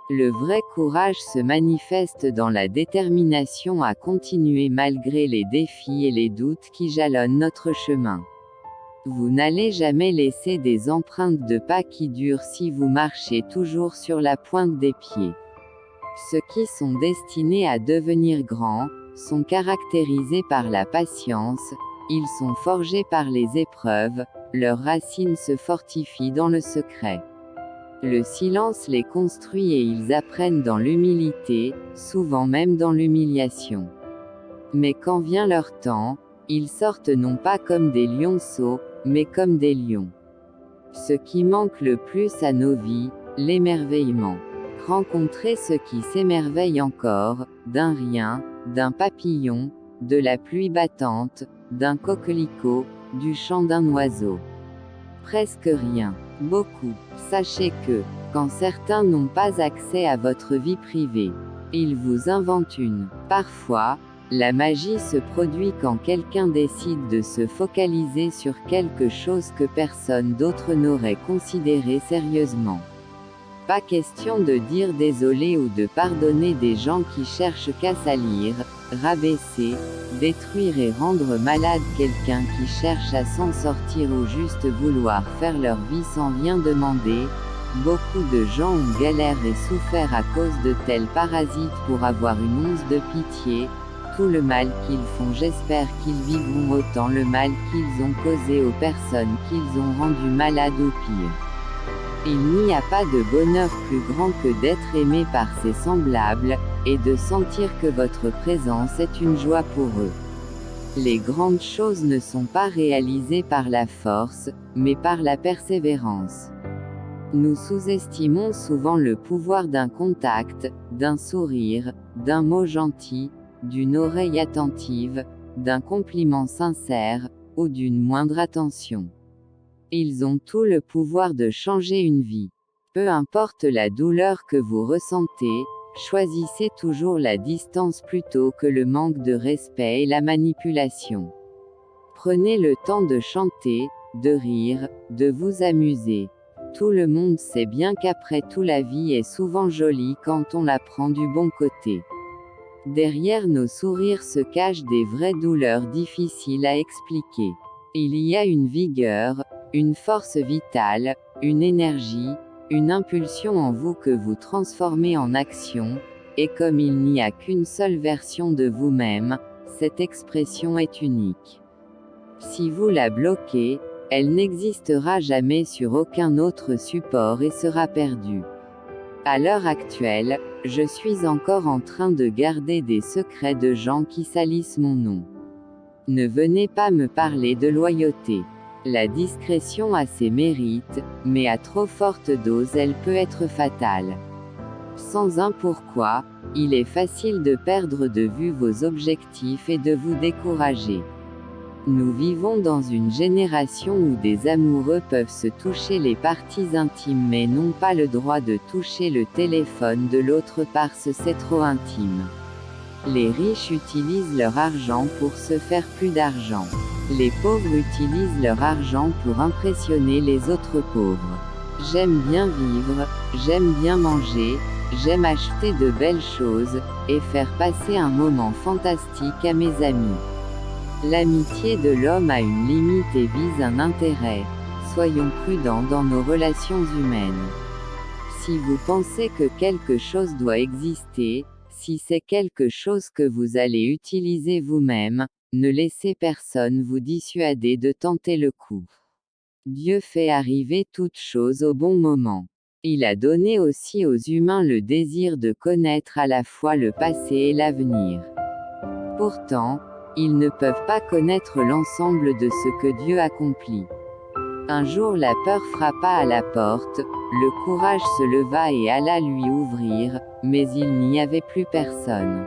Le vrai courage se manifeste dans la détermination à continuer malgré les défis et les doutes qui jalonnent notre chemin. Vous n'allez jamais laisser des empreintes de pas qui durent si vous marchez toujours sur la pointe des pieds. Ceux qui sont destinés à devenir grands, sont caractérisés par la patience, ils sont forgés par les épreuves, leurs racines se fortifient dans le secret. Le silence les construit et ils apprennent dans l'humilité, souvent même dans l'humiliation. Mais quand vient leur temps, ils sortent non pas comme des lionceaux, mais comme des lions. Ce qui manque le plus à nos vies, l'émerveillement. Rencontrer ceux qui s'émerveillent encore, d'un rien, d'un papillon, de la pluie battante, d'un coquelicot, du chant d'un oiseau. Presque rien. Beaucoup. Sachez que, quand certains n'ont pas accès à votre vie privée, ils vous inventent une. Parfois, la magie se produit quand quelqu'un décide de se focaliser sur quelque chose que personne d'autre n'aurait considéré sérieusement. Pas question de dire désolé ou de pardonner des gens qui cherchent qu'à salir, rabaisser, détruire et rendre malade quelqu'un qui cherche à s'en sortir ou juste vouloir faire leur vie sans rien demander. Beaucoup de gens ont galéré et souffert à cause de tels parasites pour avoir une once de pitié. Tout le mal qu'ils font, j'espère qu'ils vivront autant le mal qu'ils ont causé aux personnes qu'ils ont rendues malades ou pire. Il n'y a pas de bonheur plus grand que d'être aimé par ses semblables, et de sentir que votre présence est une joie pour eux. Les grandes choses ne sont pas réalisées par la force, mais par la persévérance. Nous sous-estimons souvent le pouvoir d'un contact, d'un sourire, d'un mot gentil, d'une oreille attentive, d'un compliment sincère, ou d'une moindre attention. Ils ont tout le pouvoir de changer une vie. Peu importe la douleur que vous ressentez, choisissez toujours la distance plutôt que le manque de respect et la manipulation. Prenez le temps de chanter, de rire, de vous amuser. Tout le monde sait bien qu'après tout la vie est souvent jolie quand on la prend du bon côté. Derrière nos sourires se cachent des vraies douleurs difficiles à expliquer. Il y a une vigueur, une force vitale, une énergie, une impulsion en vous que vous transformez en action, et comme il n'y a qu'une seule version de vous-même, cette expression est unique. Si vous la bloquez, elle n'existera jamais sur aucun autre support et sera perdue. À l'heure actuelle, je suis encore en train de garder des secrets de gens qui salissent mon nom. Ne venez pas me parler de loyauté. La discrétion a ses mérites, mais à trop forte dose elle peut être fatale. Sans un pourquoi, il est facile de perdre de vue vos objectifs et de vous décourager. Nous vivons dans une génération où des amoureux peuvent se toucher les parties intimes mais n'ont pas le droit de toucher le téléphone de l'autre parce que c'est trop intime. Les riches utilisent leur argent pour se faire plus d'argent. Les pauvres utilisent leur argent pour impressionner les autres pauvres. J'aime bien vivre, j'aime bien manger, j'aime acheter de belles choses, et faire passer un moment fantastique à mes amis. L'amitié de l'homme a une limite et vise un intérêt. Soyons prudents dans nos relations humaines. Si vous pensez que quelque chose doit exister, si c'est quelque chose que vous allez utiliser vous-même, ne laissez personne vous dissuader de tenter le coup. Dieu fait arriver toutes choses au bon moment. Il a donné aussi aux humains le désir de connaître à la fois le passé et l'avenir. Pourtant, ils ne peuvent pas connaître l'ensemble de ce que Dieu accomplit. Un jour la peur frappa à la porte, le courage se leva et alla lui ouvrir, mais il n'y avait plus personne.